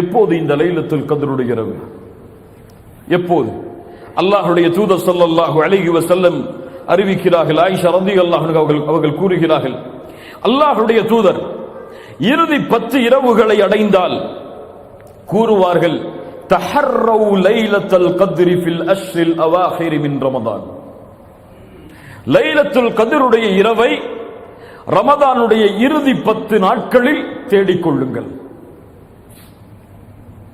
எப்போது இந்த லைலத்துல் கத்ருடைய இரவு? எப்போது? அல்லாஹ்வுடைய தூதர் ஸல்லல்லாஹு அலைஹி வஸல்லம் அறிவிக்கிறார்கள். ஆயிஷா ரலியல்லாஹு அன்ஹா அவர்கள் கூறுகிறார்கள், அல்லாஹ்வுடைய தூதர் இறுதி 10 இரவுகளை அடைந்தால் கூறுவார்கள், தஹர்ரௌ லைலத்துல் கத்ரி ஃபில் அஷ்ரில் அவாஹிர் மின் ரமதான். லைலத்துல் கத்ருடைய இரவை ரமதானுடைய இறுதி 10 நாட்களில் தேடிக்கொள்ளுங்கள்.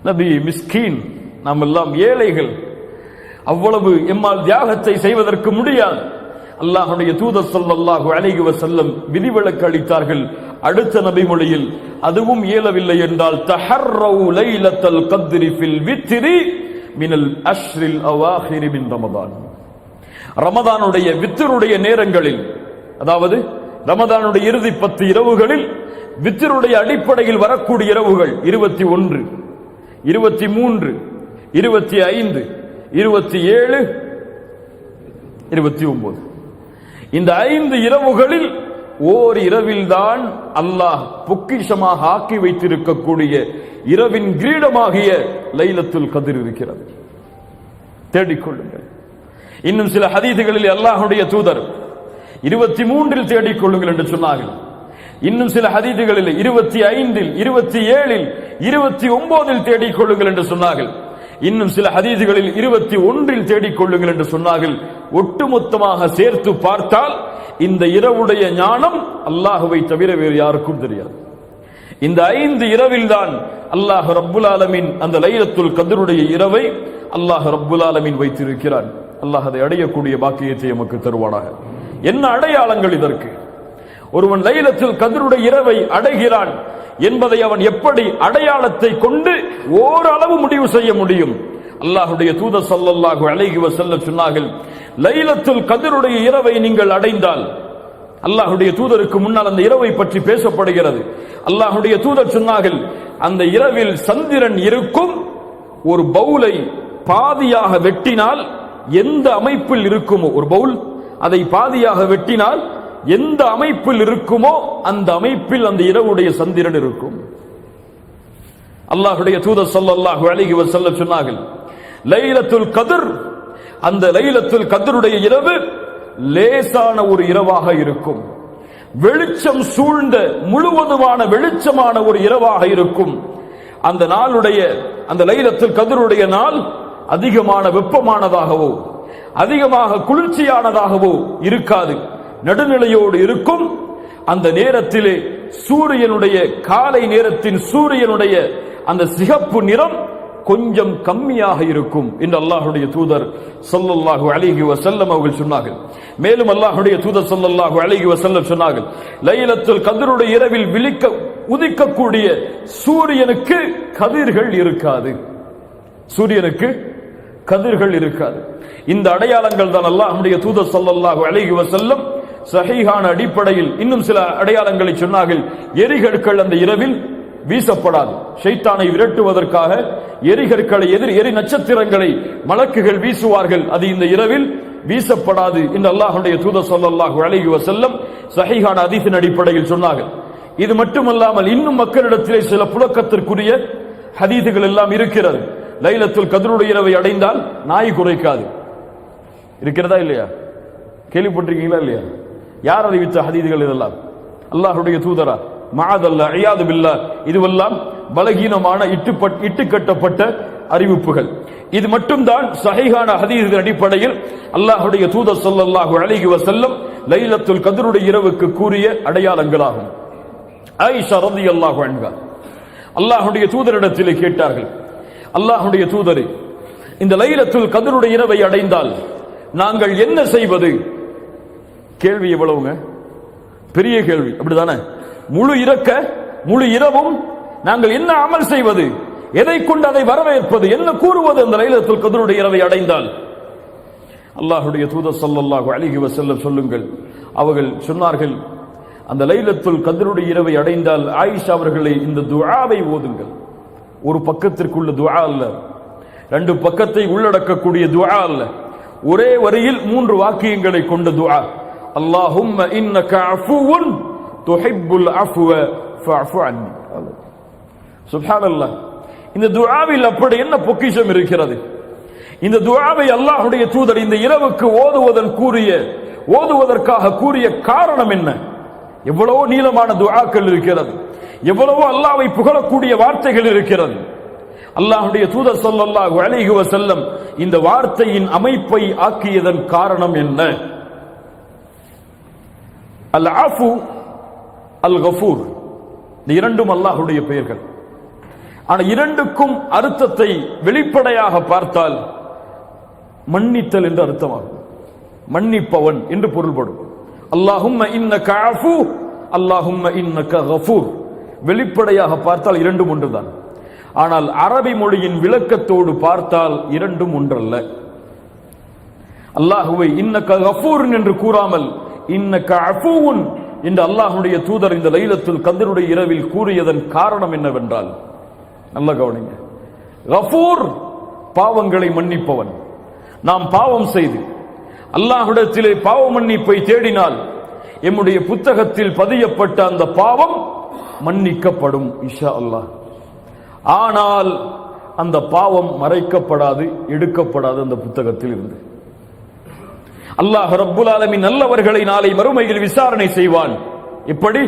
நபி மிஸ்கீன், நாம் எல்லாம் ஏழைகள், அவ்வளவு எம்மால் தியாகத்தை செய்வதற்கு முடியாது. அல்லாஹ்வுடைய தூதர் ஸல்லல்லாஹு அலைஹி வஸல்லம் விதிவிலக்கு அளித்தார்கள். அடுத்த நபி மொழியில் அதுவும் இயலவில்லை என்றால் தஹர்ரௌ லைலத்துல் கத்ரி ஃபில் வித்ரி மினல் அஷ்ரில் அவாஹிர் மின் ரமதான். ரமதானுடைய வித்ருடைய நேரங்களில், அதாவது ரமதானுடைய இறுதி 10 இரவுகளில் வித்ருடைய அடிப்படையில் வரக்கூடிய இரவுகள் 21, 23, 25, 27, 29. இந்த 5 இரவுகளில் ஓர் இரவில்தான் அல்லாஹ் பொக்கிஷமாக ஆக்கி வைத்திருக்கக்கூடிய இரவின் கிரீடமாகிய லைலத்துல் கத்ர் இருக்கிறது. தேடிக்கொள்ளுங்கள். இன்னும் சில ஹதீதுகளில் அல்லாஹ்வுடைய தூதர் 23 தேடிக்கொள்ளுங்கள் என்று சொன்னார்கள். இன்னும் சில ஹதீதுகளில் 25, 27, 29 தேடிக்கொள்ளுங்கள் என்று சொன்னார்கள். இன்னும் சில ஹதீதுகளில் 21 தேடிக்கொள்ளுங்கள் என்று சொன்னார்கள். ஒட்டுமொத்தமாக சேர்த்து பார்த்தால் இந்த இரவுடைய ஞானம் அல்லாஹ்வை தவிர வேறு யாருக்கும் தெரியாது. இந்த 5 இரவில் தான் அல்லாஹ் ரப்புல் ஆலமீன் அந்த லைலத்துல் கத்ருடைய இரவை அல்லாஹ் ரப்புல் ஆலமீன் வைத்திருக்கிறான். அல்லாஹ் அதை அடையக்கூடிய பாக்கியத்தை நமக்கு தருவானாக. என்ன அடையாளங்கள் இதற்கு? ஒருவன் லைலத்துல் கத்ருடைய இரவை அடைகிறான் என்பதை அவன் எப்படி அடையாளத்தை கொண்டு ஓரளவு முடிவு செய்ய முடியும்? அல்லாஹ்வுடைய தூதர் ஸல்லல்லாஹு அலைஹி வஸல்லம் சொன்னார்கள், லைலத்துல் கத்ருடைய இரவை நீங்கள் அடைந்தால், அல்லாஹ்வுடைய தூதருக்கு முன்னால் அந்த இரவை பற்றி பேசப்படுகிறது. அல்லாஹ்வுடைய தூதர் சொன்னார்கள், அந்த இரவில் சந்திரன் இருக்கும். ஒரு பவுலை பாதியாக வெட்டினால் எந்த அமைப்பில் இருக்குமோ, ஒரு பவுல் அதை பாதியாக வெட்டினால் எந்த அமைப்பில் இருக்குமோ அந்த அமைப்பில் அந்த இரவுடைய சந்திரன் இருக்கும். அல்லாஹ்வுடைய தூதர் ஸல்லல்லாஹு அலைஹி வஸல்லம் சொன்னார்கள், லைலத்துல் கத்ர், அந்த லைலத்துல் கத்ருடைய இரவு லேசான ஒரு இரவாக இருக்கும். வெளிச்சம் சூழ்ந்த முழுவதுமான வெளிச்சமான ஒரு இரவாக இருக்கும். அந்த நாளுடைய, அந்த லைலத்துல் கத்ருடைய நாள் அதிகமான வெப்பமானதாகவோ அதிகமாக குளிர்ச்சியானதாகவோ இருக்காது, நடுநிலையோடு இருக்கும். அந்த நேரத்திலே சூரியனுடைய, காலை நேரத்தின் சூரியனுடைய அந்த சிகப்பு நிறம் கொஞ்சம் கம்மியாக இருக்கும் என்று அல்லாஹ்வுடைய தூதர் ஸல்லல்லாஹு அலைஹி வஸல்லம் அவர்கள் சொன்னார்கள். மேலும் அல்லாஹ்வுடைய தூதர் ஸல்லல்லாஹு அலைஹி வஸல்லம் சொன்னார்கள், லைலத்துல் கத்ருடைய இரவில் உதிக்கக்கூடிய சூரியனுக்கு கதிர்கள் இருக்காது. சூரியனுக்கு கதிர்கள் இருக்காது. இந்த அடையாளங்கள் தான் அல்லாஹ்வுடைய தூதர் ஸல்லல்லாஹு அலைஹி வஸல்லம் சஹீஹான அடிப்படையில் இன்னும் சில அடையாளங்களை சொன்னார்கள். எரிகற்கள் அந்த இரவில் வீசப்படாது. ஷைத்தானை விரட்டுவதற்காக எரிகற்களை, எரி நட்சத்திரங்களை மலக்குகள் வீசுவார்கள். அது இந்த இரவில் வீசப்படாது என்று அல்லாஹ்வுடைய தூதர் ஸல்லல்லாஹு அலைஹி வஸல்லம் சஹீஹான ஹதீஸின் அடிப்படையில் சொன்னார்கள். இது மட்டுமல்லாமல் இன்னும் மக்களிடத்திலே சில புழக்கத்திற்குரிய ஹதீஸுகள் எல்லாம் இருக்கிறது. லைலத்துல் கத்ருடைய இரவை அடைந்தால் நாய் குறைக்காது. இருக்கிறதா இல்லையா? கேள்விப்பட்டிருக்கீங்களா இல்லையா? யார் அறிவித்த ஹதீதுகள் இதெல்லாம்? அல்லாஹ்வுடைய தூதரா? மஅதல்லா, இயாது பில்லாஹ். இதுவெல்லாம் பலகீனமான இட்டுக்கட்டப்பட்ட அறிவிப்புகள். இது மட்டும்தான் சஹீஹான ஹதீஸின் அடிப்படையில் அல்லாஹ்வுடைய தூதர் ஸல்லல்லாஹு அலைஹி வஸல்லம் லைலத்துல் கத்ருடைய இரவுக்கு கூறிய அடையாளங்களாகும். ஆயிஷா ரலியல்லாஹு அன்ஹா அல்லாஹ்வுடைய தூதரிடத்திலே கேட்டார்கள், அல்லாஹ்வுடைய தூதரே, இந்த லைலத்துல் கத்ருடைய இரவை அடைந்தால் நாங்கள் என்ன செய்வது? கேள்வி எவ்வளவுங்க? பெரிய கேள்வி, அப்படிதானே? முழு இரவும் நாங்கள் என்ன அமல் செய்வது? எதை கொண்டு அதை வரவேற்பது? என்ன கூறுவது அந்த லைலத்துல் கத்ருடைய இரவை அடைந்தால்? அல்லாஹ்வுடைய தூதர் ஸல்லல்லாஹு அலைஹி வஸல்லம் சொல்லுங்கள், அவர்கள் சொன்னார்கள், அந்த லைலத்துல் கத்ருடைய இரவை அடைந்தால் ஆயிஷா அவர்களை இந்த துஆவை ஓதுங்கள். ஒரு பக்கத்திற்குள்ள துஆ அல்ல, 2 பக்கத்தை உள்ளடக்கக்கூடிய துஆ அல்ல, ஒரே வரியில் 3 வாக்கியங்களை கொண்ட துஆ. அல்லாஹும்ம இன்னக அஃபுவுன் துஹிப்புல் அஃப்வ ஃபஅஃபு அன்னி. சுப்ஹானல்லாஹ். இந்த துஆவில் அப்படி என்ன பொக்கிஷம் இருக்கிறது? இந்த துஆவை அல்லாஹ்வுடைய தூதர் இந்த இரவுக்கு ஓதுவதற்காக கூறிய காரணம் என்ன? எவ்வளவோ நீளமான துஆக்கள் இருக்கிறது, எவ்வளவோ அல்லாஹ்வை புகழக்கூடிய வார்த்தைகள் இருக்கிறது. அல்லாஹ்வுடைய தூதர் ஸல்லல்லாஹு அலைஹி வஸல்லம் இந்த வார்த்தையின் அமைப்பை ஆக்கியதன் காரணம் என்ன? அல் ஆஃபு அல் கஃபூர், இந்த இரண்டும் அல்லாஹ்வுடைய பெயர்கள். ஆனால் இரண்டுக்கும் அர்த்தத்தை வெளிப்படையாக பார்த்தால் மன்னித்தல் என்று அர்த்தமாகும். மன்னிப்பவன் என்று பொருள்படும். அல்லாஹும்ம இன்னக ஆஃபு, அல்லாஹும்ம இன்னக கஃபூர். வெளிப்படையாக பார்த்தால் இரண்டும் ஒன்றுதான். ஆனால் அரபி மொழியின் விளக்கத்தோடு பார்த்தால் இரண்டும் ஒன்றல்ல. அல்லாஹுவை இன்னக கஃபூர் என்று கூறாமல் இன்னக அஃபூன் என்று அல்லாஹ்வுடைய தூதர் இந்த லைலத்துல் கத்ருடைய இரவில் கூறியதன் காரணம் என்னவென்றால், நல்ல கவனிங்க, கஃபூர் பாவங்களை மன்னிப்பவன். நாம் பாவம் செய்து அல்லாஹ்விடத்திலே பாவ மன்னிப்பை தேடினால் எம்முடைய புத்தகத்தில் பதியப்பட்ட அந்த பாவம் மன்னிக்கப்படும் இன்ஷா அல்லாஹ். ஆனால் அந்த பாவம் மறைக்கப்படாது, எடுக்கப்படாது அந்த புத்தகத்தில் இருந்து. அல்லாஹ் ரப்புல் ஆலமீன் நல்லவர்களை நாளை மறுமையில் விசாரணை செய்வான். இப்படி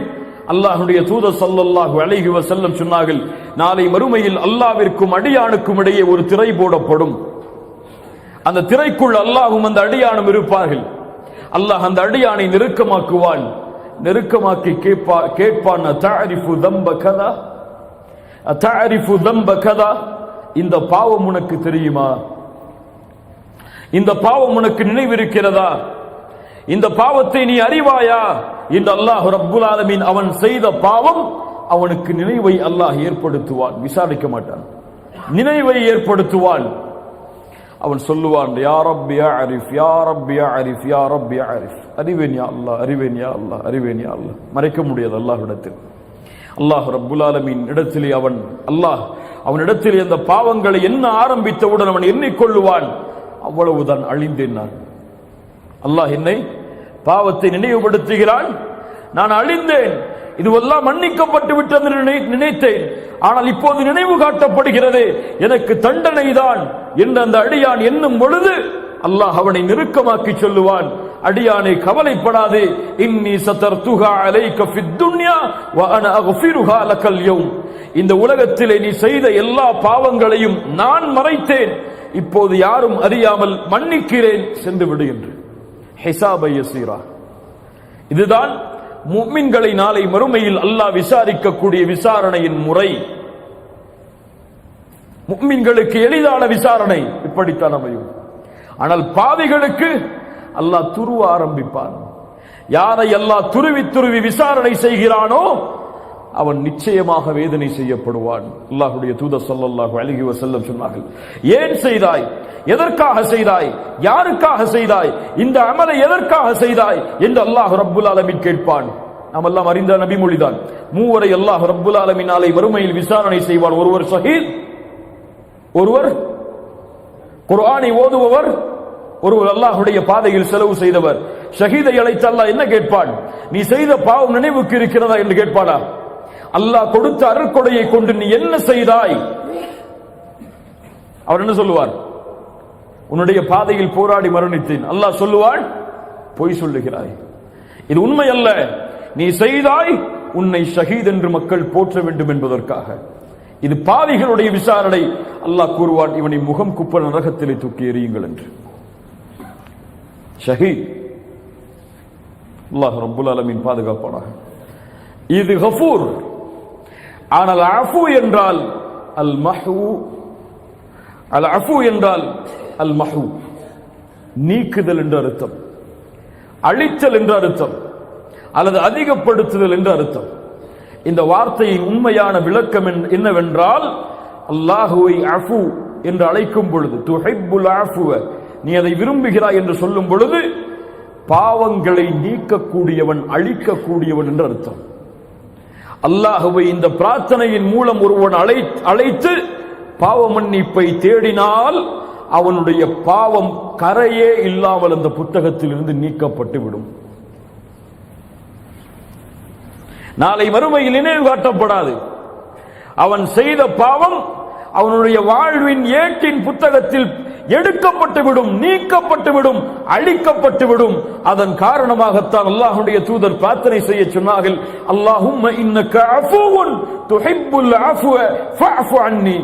அல்லாஹ்வுடைய தூதர் ஸல்லல்லாஹு அலைஹி வஸல்லம் சொன்னார்கள், நாளை மறுமையில் அல்லாஹ்விற்கும் அடியானுக்கும் இடையே ஒரு திரை போடப்படும். அந்த திரைக்குள் அல்லாஹ்வும் அந்த அடியானும் இருப்பார்கள். அல்லாஹ் அந்த அடியானை நெருக்கமாக்குவான். நெருக்கமாக்கி கேட்பான், அதஅரிஃபு தம்ப கதா, அதஅரிஃபு தம்ப கதா, இந்த பாவம் உனக்கு தெரியுமா? இந்த பாவம் உனக்கு நினைவிருக்கிறதா? இந்த பாவத்தை நீ அறிவாயா என்று அல்லாஹ் ரப்புல் ஆலமீன் அவன் செய்த பாவம் அவனுக்கு நினைவை அல்லாஹ் ஏற்படுத்துவான். விசாரிக்க மாட்டான், நினைவை ஏற்படுத்துவான். அவன் சொல்லுவான், யா ரப்பி அரிஃப், யா ரப்பி அரிஃப், யா ரப்பி அரிஃப். அறிவேன் யா அல்லாஹ், அறிவேன் யா அல்லாஹ், அறிவேன் யா அல்லாஹ். மறைக்க முடியாது அல்லாஹ்விடத்தில். அல்லாஹ் ரப்புல் ஆலமீன் இடத்திலே அவனிடத்திலே அந்த பாவங்களை என்ன ஆரம்பித்தவுடன் அவன் எண்ணிக்கொள்ளுவான், அவ்வளவுதான், அழிந்தேன் நான். அல்லாஹ் என்னை பாவத்தை நினைவுபடுத்துகிறான், நான் அழிந்தேன், இதுவெல்லாம் மன்னிக்கப்பட்டு விட்டது நினைத்தேன், ஆனால் இப்போது நினைவு காட்டப்படுகிறது, எனக்கு தண்டனை தான் என்று அந்த அடியான் எண்ணும் பொழுது அல்லாஹ் அவனை நெருக்கமாக்கி சொல்லுவான், அடியானே கவலைப்படாதே, இன்னி சதர்துஹா அலைக ஃபித் துன்யா வ அன அக்ஃபிருஹா லகல் யௌம். இந்த உலகத்திலே நீ செய்த எல்லா பாவங்களையும் நான் மறைத்தேன், இப்போது யாரும் அறியாமல் மன்னிக்கிறேன், சென்று விடு என்று. ஹிசாபை யஸீரா. இதுதான் முஃமின்களை நாளை மறுமையில் அல்லாஹ் விசாரிக்கக்கூடிய விசாரணையின் முறை. முஃமின்களுக்கு எளிதான விசாரணை இப்படித்தான் அமையும். ஆனால் பாவிகளுக்கு அல்லாஹ் துருவ ஆரம்பிப்பான். யாரை அல்லாஹ் துருவி துருவி விசாரணை செய்கிறானோ அவன் நிச்சயமாக வேதனை செய்யப்படுவான். அல்லாஹ்வுடைய தூதர் ஸல்லல்லாஹு அலைஹி வஸல்லம் சொன்னார்கள், ஏன் செய்தாய், எதற்காக செய்தாய், யாருக்காக செய்தாய், இந்த அமலை எதற்காக செய்தாய் என்று அல்லாஹ் ரப்புல் ஆலமீன் கேட்பான். நாம் எல்லாம் அறிந்த நபிமொழிதான். மூவரை அல்லாஹ் ரப்புல் ஆலமீன் நாளை மறுமையில் விசாரணை செய்வான். ஒருவர் ஷஹீத், ஒருவர் குர்ஆனை ஓதுபவர், ஒருவர் அல்லாஹ்வுடைய பாதையில் செலவு செய்தவர். ஷஹீதை அழைத்து அல்லாஹ் என்ன கேட்பான்? நீ செய்த பாவம் நினைவுக்கு இருக்கிறதா என்று கேட்பானா? அல்லாஹ் கொடுத்த அருட்கொடையை கொண்டு நீ என்ன செய்தாய்? அவர் என்ன சொல்லுவார்? உன்னுடைய பாதையில் போராடி மரணித்தேன். அல்லாஹ் சொல்லுவான், பொய் சொல்லுகிறாய், இது உண்மை அல்ல, நீ செய்தாய், உன்னை ஷஹீத் என்று மக்கள் போற்ற வேண்டும் என்பதற்காக. இது பாவிகளுடைய விசாரணை. அல்லாஹ் கூறுவான், இவனை முகம் குப்ப நரகத்திலே தூக்கி எறியுங்கள் என்று. ஷஹீத். அல்லாஹ் ரப்புல் ஆலமீன் பாதுகாப்பானாக. இது கஃபூர். ஆனால் அஃபு என்றால் அல் மஹூ, அல் அஃபு என்றால் அல் மஹூ, நீக்குதல் என்று அர்த்தம், அழித்தல் என்று அர்த்தம், அல்லது அதிகப்படுத்துதல் என்று அர்த்தம். இந்த வார்த்தையின் உண்மையான விளக்கம் என்னவென்றால், அல்லாஹுவை அஃபு என்று அழைக்கும் பொழுது, துஹிப்புல் அஃபுவ, நீ அதை விரும்புகிறாய் என்று சொல்லும் பொழுது பாவங்களை நீக்கக்கூடியவன், அழிக்கக்கூடியவன் என்று அர்த்தம். அல்லாஹுவை இந்த பிரார்த்தனையின் மூலம் ஒருவன் அழைத்து பாவ மன்னிப்பை தேடினால் அவனுடைய பாவம் கரையே இல்லாமல் அந்த புத்தகத்தில் இருந்து நீக்கப்பட்டு விடும். நாளை மறுமையில் நினைவு காட்டப்படாது. அவன் செய்த பாவம் அவனுடைய வாழ்வின் ஏட்டின் புத்தகத்தில் எடுக்கப்பட்டுவிடும், நீக்கப்பட்டுவிடும், அழிக்கப்பட்டுவிடும். அதன் காரணமாகத்தான் அல்லாஹ்வுடைய தூதர் பிரார்த்தனை செய்ய சொன்னார்கள், அல்லாஹும்ம இன்னக அஃபூவுன் துஹிப்புல் அஃப்வ ஃபஅஃபு அன்னி.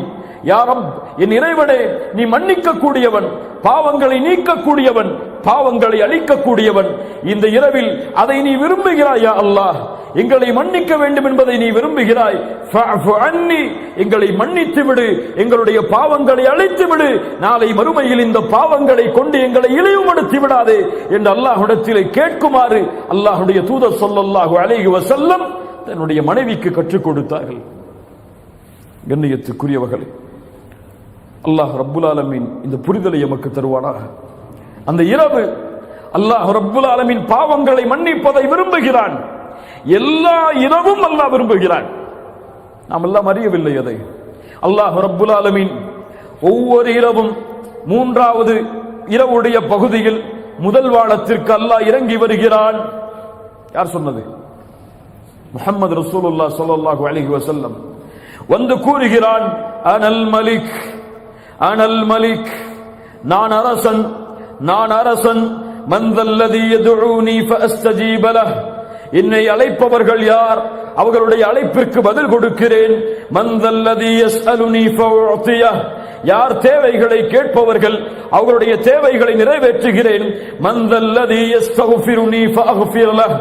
யா ரப், என் இறைவனே, நீ மன்னிக்க கூடியவன், பாவங்களை நீக்கக்கூடியவன், பாவங்களை அழிக்கக்கூடியவன். இந்த இரவில் அதை நீ விரும்புகிறாய். யா அல்லாஹ், எங்களை மன்னிக்க வேண்டும் என்பதை நீ விரும்புகிறாய். ஃபஅஃபு அன்னி, எங்களை மன்னித்து விடு, எங்களுடைய பாவங்களை அழித்து விடு. நாளை மறுமையில் இந்த பாவங்களை கொண்டு எங்களை இழிவுபடுத்தி விடாதே என்று அல்லாஹ்விடத்திலே கேட்குமாறு அல்லாஹ்வுடைய தூதர் ஸல்லல்லாஹு அலைஹி வஸல்லம் தன்னுடைய மனைவிக்கு கற்றுக் கொடுத்தார்கள். கண்ணியத்துக்குரியவர்களே, அல்லாஹ் ரப்புல் ஆலமீன் இந்த புரிதலை எமக்கு தருவானாக. அந்த இரவு அல்லாஹ் ரப்புல் ஆலமீன் பாவங்களை மன்னிப்பதை விரும்புகிறான். எல்லா இரவும் அல்லாஹ் விரும்புகிறான். நாம் எல்லாம் அறியவில்லை அதை. அல்லாஹ் ரப்புல் ஆலமீன் ஒவ்வொரு இரவும் மூன்றாவது இரவுடைய பகுதியில் முதல் வானத்திற்கு அல்லாஹ் இறங்கி வருகிறான். யார் சொன்னது? முஹம்மது ரசூலுல்லாஹ் ஸல்லல்லாஹு அலைஹி வஸல்லம் வந்து கூறுகிறான், அனல் மலிக், அனல் மலிக், நான் அரசன், நான் அரசன். மன்தல்லதி யதுஊனி ஃபஅஸ்தஜீப லஹ், என்னை அழைப்பவர்கள் யார்? அவர்களுடைய அழைப்பிற்கு பதில் கொடுக்கிறேன். மன்தல்லதி யஸ்அலுனி ஃபஉதியஹ், யார் தேவைகளை கேட்பவர்கள் அவர்களுடைய தேவைகளை நிறைவேற்றுகிறேன். மன்தல்லதி யஸ்தக்ஃபிருனி ஃபஅக்ஃபிர் லஹ்,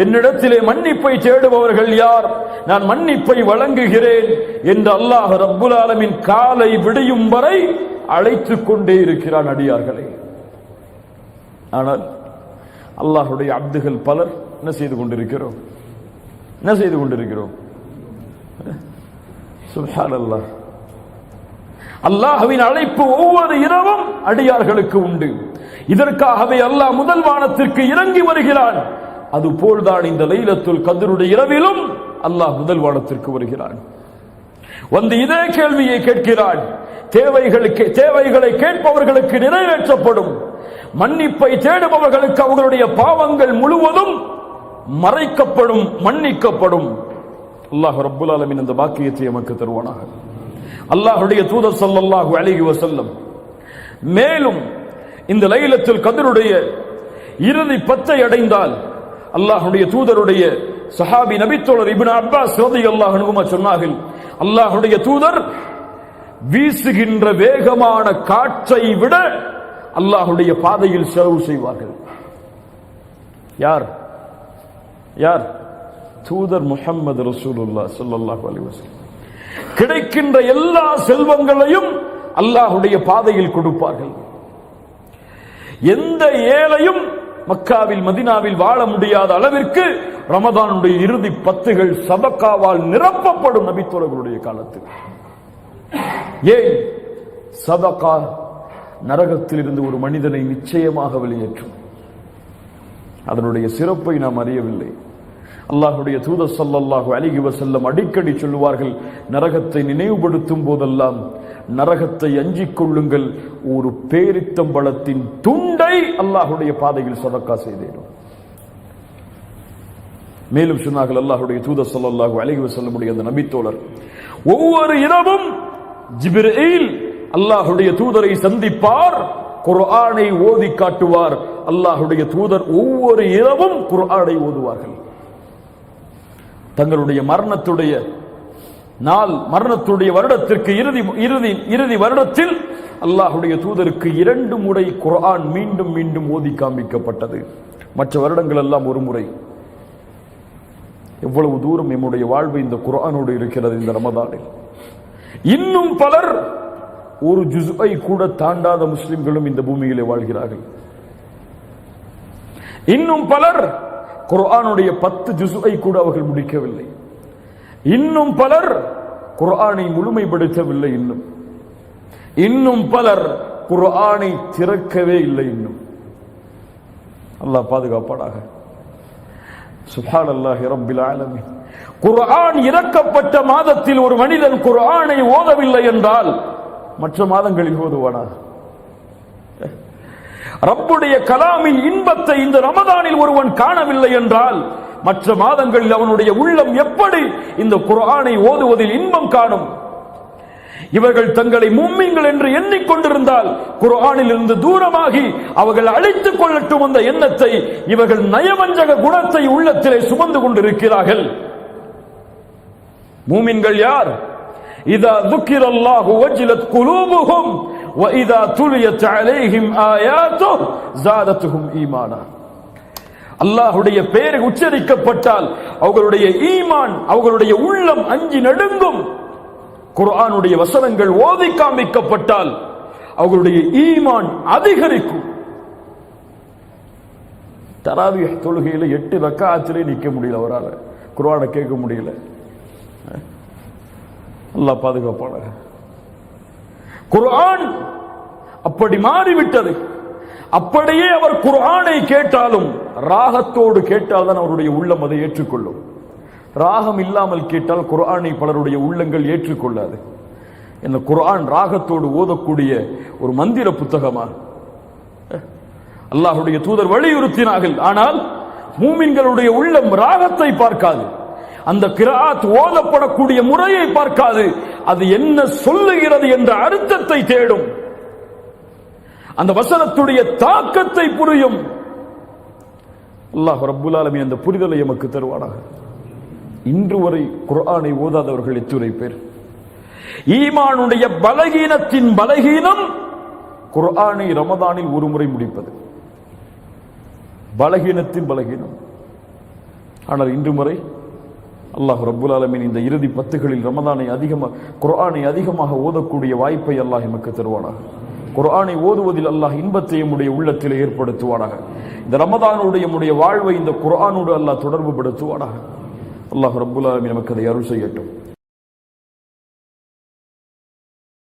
என்னிடத்திலே மன்னிப்பை தேடுபவர்கள் யார்? நான் மன்னிப்பை வழங்குகிறேன் என்று அல்லாஹ் ரப்புல் ஆலமீன் காலை விடியும் வரை அழைத்துக் கொண்டே இருக்கிறான் அடியார்களை. ஆனால் அல்லாஹ்வுடைய அப்துகள் பலர் என்ன செய்து கொண்டிருக்கிறோம்? என்ன செய்து கொண்டிருக்கிறோம்? சுப்ஹானல்லாஹ். அல்லாஹ்வின் அழைப்பு ஒவ்வொரு இரவும் அடியார்களுக்கு உண்டு. இதற்காகவே அல்லாஹ் முதல் வானத்திற்கு இறங்கி வருகிறான். அதுபோல்தான் இந்த லைலத்துல் கத்ருடைய இரவிலும் அல்லாஹ் முதல் வானத்திற்கு வருகிறான். வந்து இதே கேள்வியை கேட்கிறான். தேவைகளை கேட்பவர்களுக்கு நிறைவேற்றப்படும். மன்னிப்பை தேடுபவர்களுக்கு அவர்களுடைய பாவங்கள் முழுவதும் மறைக்கப்படும், மன்னிக்கப்படும். அல்லாஹ் ரப்புல் ஆலமீன் இந்த பாக்கியத்தை நமக்கு தருவானாக. அல்லாஹ்வுடைய தூதர் ஸல்லல்லாஹு அலைஹி வஸல்லம் மேலும் இந்த லைலத்துல் கத்ருடைய இறுதி 10 அடைந்தால் அல்லாஹ்வுடைய தூதருடைய சஹாபி நபித்தோழர் இப்னு அப்பாஸ் ரலியல்லாஹு அன்ஹுமா சொன்னார்கள், அல்லாஹ்வுடைய தூதர் வீசுகின்ற வேகமான காற்றை விட அல்லாஹ்வுடைய பாதையில் செலவு செய்வார்கள். யார்? யார்? தூதர் முஹம்மது ரசூலுல்லாஹ் ஸல்லல்லாஹு அலைஹி வஸல்லம். கிடைக்கின்ற எல்லா செல்வங்களையும் அல்லாஹ்வுடைய பாதையில் கொடுப்பார்கள். எந்த ஏழையும் மக்காவில் மதீனாவில் வாழ முடியாத அளவிற்கு ரமதானுடைய இறுதி 10கள் சதகாவால் நிரப்பப்படும் நபித்தோழர்களுடைய காலத்தில். ஏன்? சதகா நரகத்தில் இருந்து ஒரு மனிதனை நிச்சயமாக வெளியேற்றும். அதனுடைய சிறப்பை நாம் அறியவில்லை. அல்லாஹ்வுடைய தூதர் ஸல்லல்லாஹு அலைஹி வஸல்லம் அடிக்கடி சொல்லுவார்கள், நரகத்தை நினைவுபடுத்தும் போதெல்லாம் நரகத்தை அஞ்சிக் கொள்ளுங்கள், ஒரு பேரித்தம்பழத்தின் துண்டை அல்லாஹ்வுடைய பாதையில் சதகா செய்தேன். மேலும் சொன்னார்கள் அல்லாஹ்வுடைய தூதர் ஸல்லல்லாஹு அலைஹி வஸல்லமுடைய அந்த நபித்தோழர் ஒவ்வொரு இரவும் ஜிப்ரீல் அல்லாஹ்வுடைய தூதரை சந்திப்பார், குர்ஆனை ஓதி காட்டுவார். அல்லாஹ்வுடைய தூதர் ஒவ்வொரு இரவும் குர்ஆனை ஓதுவார்கள். தங்களுடைய மரணத்துடைய நாள், மரணத்துடைய வருடத்திற்கு இறுதி வருடத்தில் அல்லாஹ்வுடைய தூதருக்கு 2 முறை குர்ஆன் மீண்டும் மீண்டும் ஓதி காண்பிக்கப்பட்டது. மற்ற வருடங்கள் எல்லாம் ஒரு முறை. எவ்வளவு தூரம் நம்முடைய வாழ்வு இந்த குர்ஆனோடு இருக்கிறது இந்த ரமதானில். இன்னும் பலர் ஒரு ஜுஸ்ஐ கூட தாண்டாத முஸ்லிம்களும் இந்த பூமியிலே வாழ்கிறார்கள். இன்னும் பலர் குர்ஆனுடைய 10 ஜுஸ்ஐ கூட அவர்கள் முடிக்கவில்லை. இன்னும் பலர் குர்ஆனை முழுமைப்படுத்தவில்லை. இன்னும் பலர் குர்ஆனை திறக்கவே இல்லை. அல்லாஹ் பாதுகாப்பானாக. சுப்ஹானல்லாஹி ரப்பில் ஆலமீன். குர்ஆன் இறக்கப்பட்ட மாதத்தில் ஒரு மனிதன் குர்ஆனை ஓதவில்லை என்றால் மற்ற மாதங்களில் ஓதுவானா? ரப்புடைய கலாமின் இன்பத்தை இந்த ரமதானில் ஒருவன் காணவில்லை என்றால் மற்ற மாதங்களில் அவனுடைய உள்ளம் எப்படி இந்த குர்ஆனை ஓதுவதில் இன்பம் காணும்? இவர்கள் தங்களை முஃமின்கள் என்று எண்ணிக்கொண்டிருந்தால் குர்ஆனில் இருந்து தூரமாகி அவர்கள் அழித்துக் கொள்ளட்டும் அந்த எண்ணத்தை இவர்கள் நயவஞ்சக குணத்தை உள்ளத்திலே சுமந்து கொண்டிருக்கிறார்கள். முஃமின்கள் யார்? இதா ذுக்கிரல்லாஹு வஜிலத் குலூபுஹும் வ இதா துலியத் அலைஹிம் ஆயாத்துஹு ஸாதத்துஹும் ஈமானா. அல்லாஹ்வுடைய பெயர் உச்சரிக்கப்பட்டால் அவர்களுடைய ஈமான், அவர்களுடைய உள்ளம் அஞ்சி நடுங்கும். குர்ஆனுடைய வசனங்கள் ஓதி காண்பிக்கப்பட்டால் அவர்களுடைய ஈமான் அதிகரிக்கும். தராவிஹ் தொழுகையில 8 ரக்காஅத்திலே நிக்க முடியல, அவரால் குர்ஆனை கேட்க முடியல. அல்லாஹ் பாதுகாப்பான. குர்ஆன் அப்படி மாறிவிட்டது. அப்படியே அவர் குர்ஆனை கேட்டாலும் ராகத்தோடு கேட்டால் தான் அவருடைய உள்ளம் அதை ஏற்றுக்கொள்ளும். ராகம் இல்லாமல் கேட்டால் குர்ஆனை பலருடைய உள்ளங்கள் ஏற்றுக்கொள்ளாது. இந்த குர்ஆன் ராகத்தோடு ஓதக்கூடிய ஒரு மந்திர புத்தகமா? அல்லாஹ்வுடைய தூதர் வலியுறுத்தினார்கள். ஆனால் மூமின்களுடைய உள்ளம் ராகத்தை பார்க்காது, அந்த கிராத் ஓதப்படக்கூடிய முறையை பார்க்காது, அது என்ன சொல்லுகிறது என்ற அர்த்தத்தை தேடும், அந்த வசனத்துடைய தாக்கத்தை புரியும். அல்லாஹ் ரப்புல் ஆலமீன் அந்த புரிதலை எமக்கு தருவானாக. இன்று வரை குர்ஆனை ஓதாதவர்கள் எத்துணை பேர்? ஈமானுடைய பலகீனத்தின் பலகீனம் குர்ஆனை ரமதானில் ஒரு முறை முடிப்பது, பலகீனத்தின் பலகீனம். ஆனால் இன்று முறை அல்லாஹ் ரப்புல் ஆலமீன் இந்த இறுதி 10களில் ரமதானை குர்ஆனை அதிகமாக ஓதக்கூடிய வாய்ப்பை அல்லாஹ் எமக்கு தருவானாக. குர்ஆனை ஓதுவதில் அல்லாஹ் இன்பத்தை நம்முடைய உள்ளத்தில் ஏற்படுத்துவானாக. இந்த ரமதானுடைய நம்முடைய வாழ்வை இந்த குர்ஆனோடு அல்லாஹ் தொடர்பு படுத்துவானாக. அல்லாஹ் ரப்புல் ஆலமீன் நமக்கு அதை அருள் செய்யட்டும்.